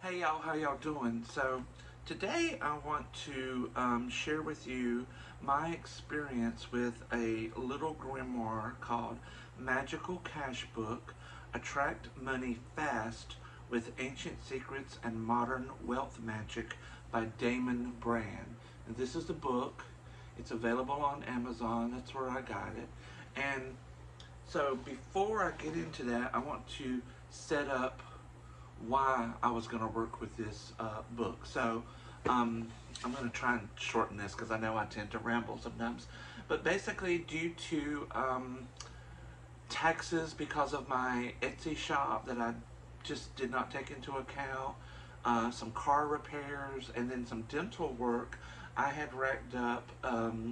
Hey y'all, how y'all doing? So today I want to share with you my experience with a little grimoire called Magickal Cashbook, Attract Money Fast with Ancient Secrets and Modern Wealth Magic by Damon Brand. And this is the book. It's available on Amazon. That's where I got it. And so before I get into that, I want to set up why I was going to work with this book. So I'm going to try and shorten this because I know I tend to ramble sometimes. But basically, due to taxes because of my Etsy shop that I just did not take into account, some car repairs, and then some dental work, I had racked up a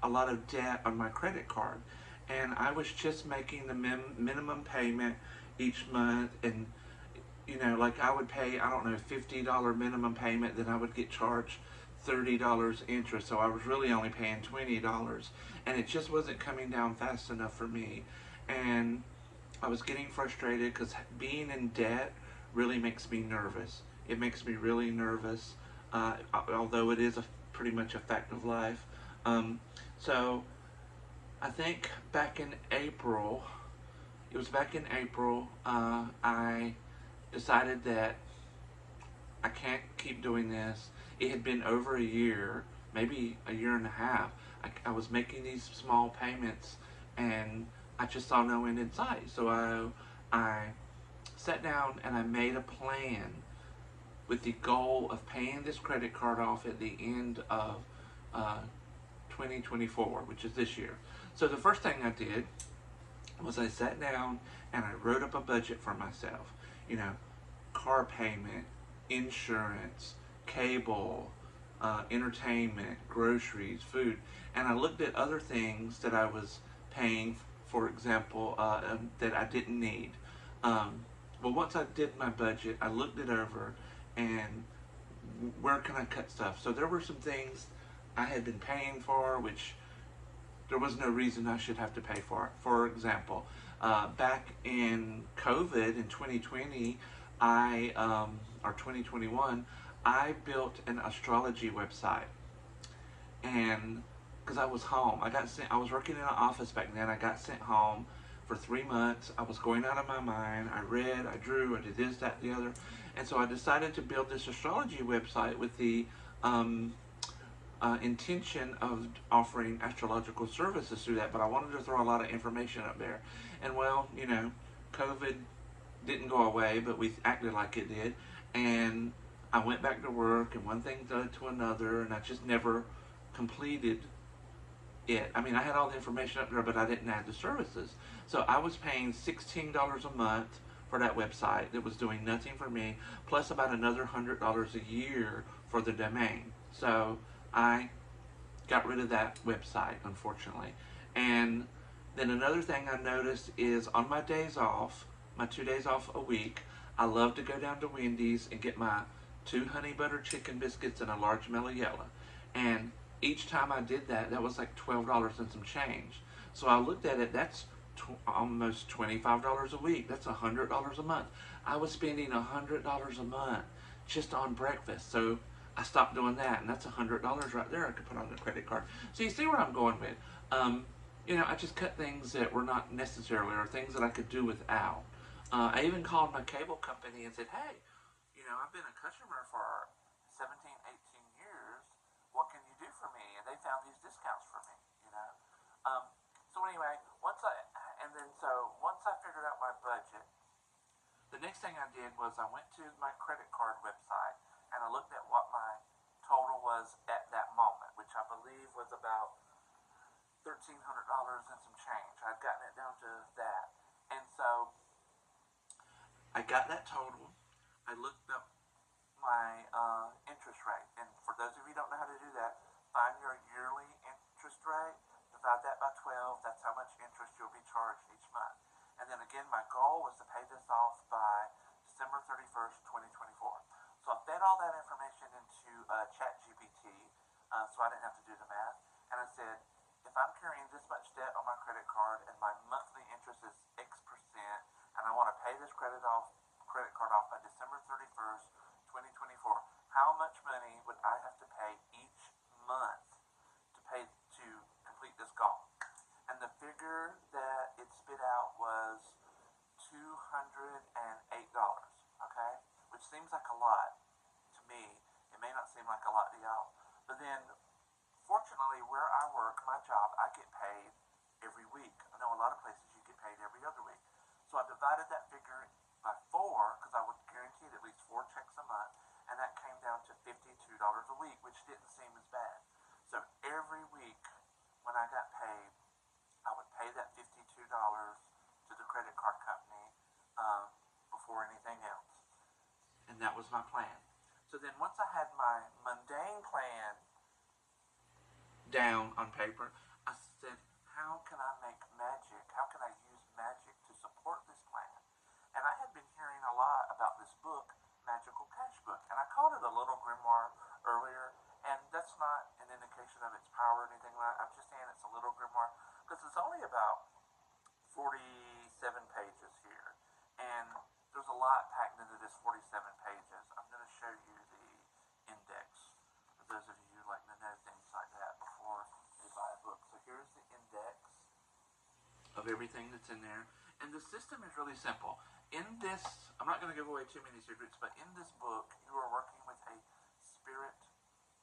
lot of debt on my credit card. And I was just making the minimum payment each month, and like I would pay, I don't know, $50 minimum payment, then I would get charged $30 interest. So I was really only paying $20, and it just wasn't coming down fast enough for me. And I was getting frustrated because being in debt really makes me nervous. It makes me really nervous, although it is pretty much a fact of life. Um, so I think back in April, it was back in April, I decided that I can't keep doing this. It had been over a year, maybe a year and a half. I was making these small payments, and I just saw no end in sight. So I sat down and I made a plan with the goal of paying this credit card off at the end of uh, 2024, which is this year. So the first thing I did was I sat down and I wrote up a budget for myself. You know, car payment, insurance, cable, entertainment, groceries, food, and I looked at other things that I was paying, for example, that I didn't need. Um, well, once I did my budget, I looked it over, and where can I cut stuff? So there were some things I had been paying for, which there was no reason I should have to pay for it. For example, back in COVID in 2020, or 2021, I built an astrology website, and because I was home, I was working in an office back then. I got sent home for 3 months. I was going out of my mind. I read, I drew, I did this, that, the other, and so I decided to build this astrology website with the intention of offering astrological services through that, but I wanted to throw a lot of information up there. And well, COVID didn't go away, but we acted like it did. And I went back to work, and one thing led to another, and I just never completed it. I mean, I had all the information up there, but I didn't add the services. So I was paying $16 a month for that website that was doing nothing for me, plus about another $100 a year for the domain. So I got rid of that website, unfortunately. And then another thing I noticed is on my days off, my 2 days off a week, I love to go down to Wendy's and get my two honey butter chicken biscuits and a large mellow yellow. And each time I did that, that was like $12 and some change. So I looked at it, that's almost $25 a week. That's $100 a month. I was spending $100 a month just on breakfast. So I stopped doing that, and that's $100 right there I could put on the credit card. So you see where I'm going with. I just cut things that were not necessarily, or things that I could do without. I even called my cable company and said, hey, I've been a customer for 17, 18 years. What can you do for me? And they found these discounts for me. Um, so anyway, once I figured out my budget, the next thing I did was I went to my credit card website and I looked at what my total was at that moment, which I believe was about $1,300 and some change. I'd gotten it down to that. And so I got that total. I looked up my interest rate. And for those of you who don't know how to do that, find your yearly interest rate, divide that by 12. That's how much interest you'll be charged each month. And then again, my goal was to pay this off by December 31st, 2024. So I fed all that information into ChatGPT, so I didn't have to do the math. And I said, if I'm carrying this much debt on my credit card and my monthly interest is X percent, and I want to pay this credit card off by December 31st, 2024, how much money would I have to pay each month to complete this goal? And the figure that it spit out was $208, okay? Which seems like a lot to me. It may not seem like a lot to y'all. But then, fortunately, where I work, my job, I get paid every week. I know a lot of places you get paid every other week. So I divided that figure by 4, because I was guaranteed at least 4 checks a month, and that came down to $52 a week, which didn't seem as bad. So every week when I got paid, I would pay that $52 to the credit card company before anything else. And that was my plan. So then once I had my mundane plan down on paper, I said, how can I make magic? How can I use magic to support this plan? And I had been hearing a lot about this book, Magickal Cashbook. And I called it a little grimoire earlier, and that's not an indication of its power or anything like that. I'm just saying it's a little grimoire because it's only about 47 pages here. And there's a lot packed into this 47 pages. I'm going to show you the index for those of you who like to know things like that before you buy a book. So here's the index of everything that's in there. And the system is really simple. In this, I'm not going to give away too many secrets, but in this book, you are working with a spirit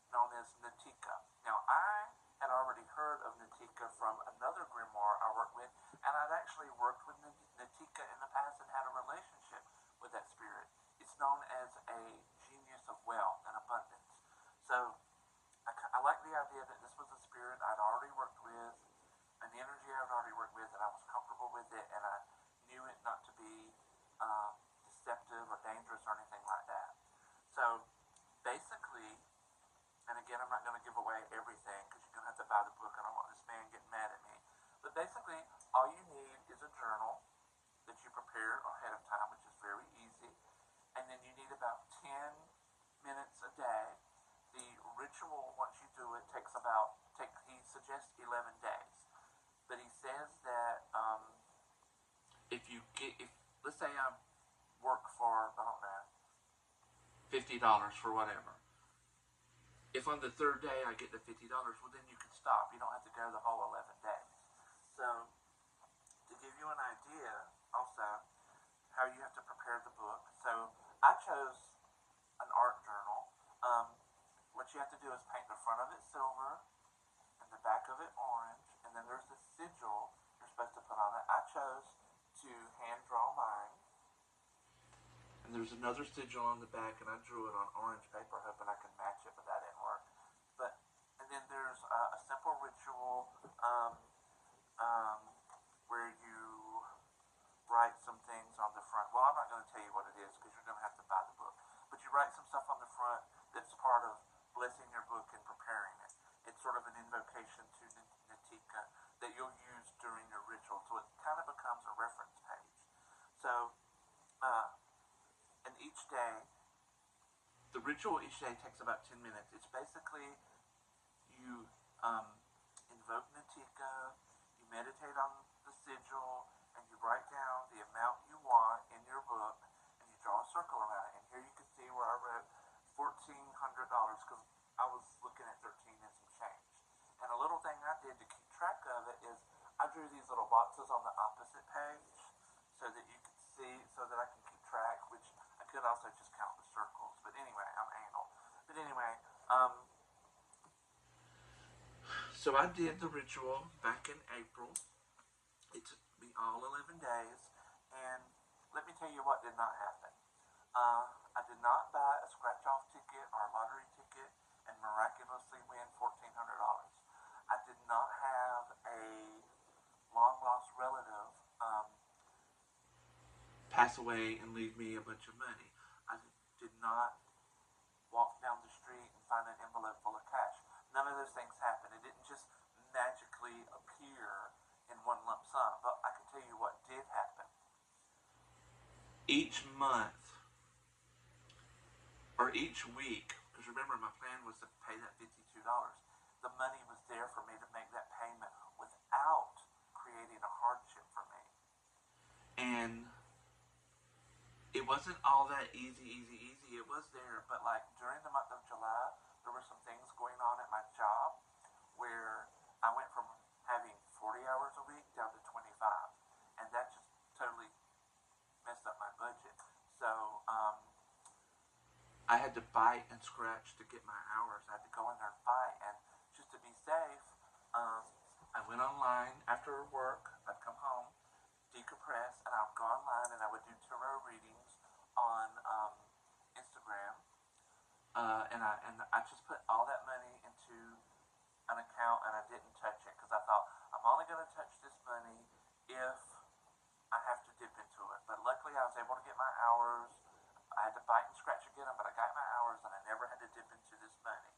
known as Natika. Now, I had already heard of Natika from another grimoire I worked with, and I'd actually worked with Natika in the past and had a relationship with that spirit. It's known as a genius of wealth and abundance. So, I like the idea that this was a spirit I'd already worked with, an energy I'd already worked with, and I was comfortable with it, and I knew it not to be deceptive or dangerous or anything like that. So, basically, and again, I'm not going to give away everything because you're going to have to buy the book. I don't want this man getting mad at me. But basically, all you need is a journal that you prepare ahead of time, which is very easy. And then you need about 10 minutes a day. The ritual, once you do it, he suggests 11 days. But he says that let's say I work for, I don't know, $50 for whatever. If on the 3rd day I get the $50, well then you can stop. You don't have to go the whole 11 days. So, to give you an idea also how you have to prepare the book. So, I chose an art journal. What you have to do is paint the front of it silver and the back of it orange, and then there's this sigil you're supposed to put on it. I chose to hand draw mine. And there's another sigil on the back, and I drew it on orange paper, hoping I could match it, but that didn't work. And then there's a simple ritual where you write some things on the front. Well, I'm not going to tell you what it is because you're going to have to buy the book. But you write some stuff on the front that's part of blessing your book and preparing it. It's sort of an invocation to Natika that you'll use during your ritual, so it kind of becomes a reference page. So, and each day, the ritual each day takes about 10 minutes. It's basically you invoke Natika, you meditate on the sigil, and you write down the amount you want in your book, and you draw a circle around it. And here you can see where I wrote $1,400 because I was looking at 13 and some change. And a little thing I did to keep track of it is I drew these little boxes on the opposite page so that you can see, so that I can keep track, which I could also just count the circles. But anyway, I'm anal. But anyway, so I did the ritual back in April. It took me all 11 days, and let me tell you what did not happen. I did not buy a scratch-off ticket or a lottery ticket and miraculously win $1,400. I did not have a long-lost relative pass away and leave me a bunch of money. I did not walk down the street and find an envelope full of cash. None of those things happened. It didn't just magically appear in one lump sum. But I can tell you what did happen. Each month, or each week, because remember my plan was to pay that $52, the money was there for me to make that payment without creating a hardship for me. And it wasn't all that easy. It was there, but like during the month of July, there were some things going on at my job where I went from having 40 hours a week down to 25, and that just totally messed up my budget. So I had to bite and scratch to get my hours. I had to go in there and fight, and just to be safe, I went online after work. I'd come home, decompress, and I would go online and I would do tarot readings on Instagram. And I just put all that money into an account and I didn't touch it because I thought I'm only going to touch this money if I have to dip into it. But luckily I was able to get my hours. I had to bite and scratch to get them, but I got my hours and I never had to dip into this money.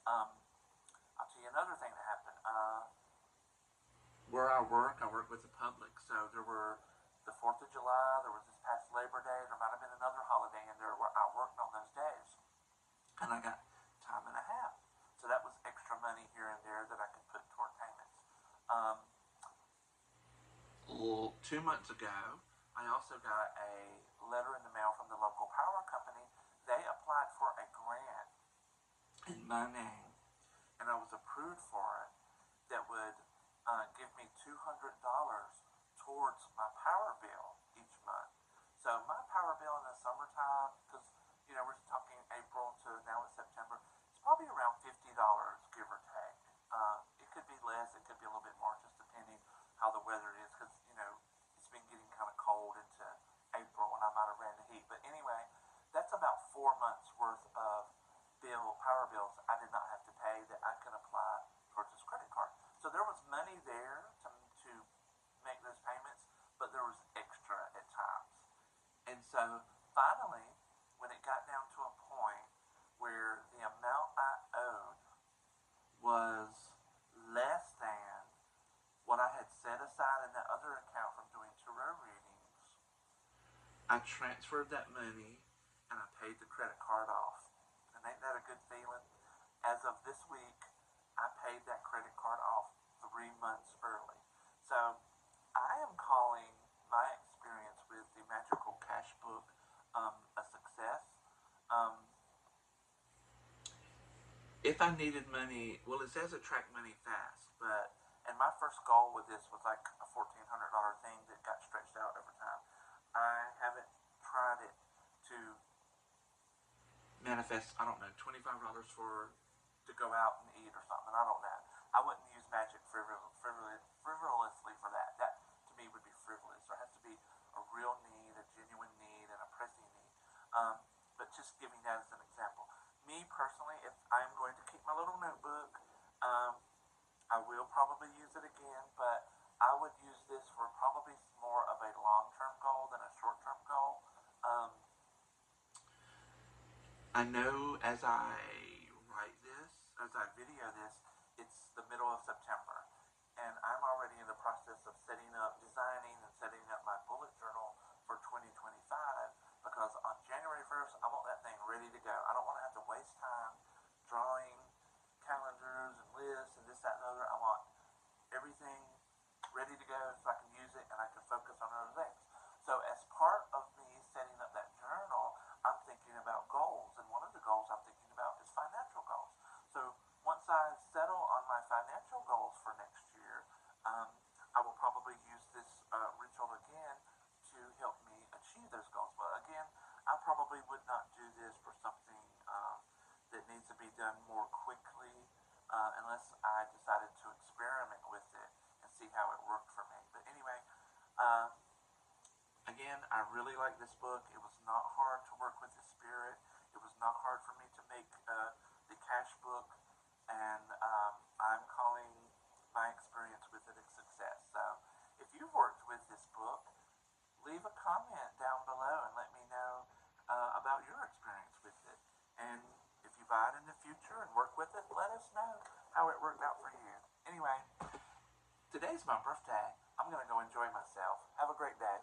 I'll tell you another thing that happened. Where I work with the public. So there were the 4th of July, there was this past Labor Day, there might have been another holiday in there where I worked on those days. And I got time and a half. So that was extra money here and there that I could put toward payments. 2 months ago, I also got a letter in the mail from the local power company. They applied for a grant in my name, and I was approved for it, that would give me $200 towards my power bill each month. So my power bill in the summertime, because we're talking April to now it's September, it's probably around $50, give or take. It could be less, it could be a little bit more, just depending how the weather is, because it's been getting kind of cold into April, and I might have ran the heat. But anyway, that's about 4 months worth of power bills I did not have to pay that I can apply towards this credit card. So there was money there to make those payments, but there was extra at times. And so finally, when it got down to a point where the amount I owed was less than what I had set aside in that other account from doing tarot readings, I transferred that money and I paid the credit card off. And ain't that a good feeling? As of this week, I paid that credit card off 3 months early. So I am calling my experience with the Magickal Cashbook a success. If I needed money, well, it says attract money fast, and my first goal with this was like a $1,400 thing that got stretched out over time. I haven't tried it to manifest, I don't know, $25 to go out and eat or something. I don't know. I wouldn't use magic frivolously for that. That to me would be frivolous. There has to be a real need, a genuine need, and a pressing need. But just giving that as an example. Me personally, if I'm going to keep my little notebook, I will probably use it again, but I would use this for probably more of a long-term goal than a short-term goal. I know as I write this, as I video this, it's the middle of September, and I'm already in the process of designing and setting up my bullet journal for 2025, because on January 1st, I want that thing ready to go. I don't want to have to waste time drawing calendars and lists and this, that, and the other. I want everything ready to go so I can use it and I can focus on other things. So as part of me setting up that journal, I'm thinking about goals, and one of the goals I'm thinking about is financial goals. So once I settle on my financial goals for next year, I will probably use this ritual again to help me achieve those goals. But again, I probably would not do this for something that needs to be done more quickly unless I decided to experiment with it and see how it worked for me. But anyway, again, I really like this book. It was not hard to work with the spirit. It was not hard for me to make the Cashbook, and I'm calling my experience with it a success. So if you've worked with this book, leave a comment down below and let me know about your experience with it. And if you buy it in the future and work with it, let us know how it worked out for you. Anyway, today's my birthday. I'm going to go enjoy myself. Have a great day.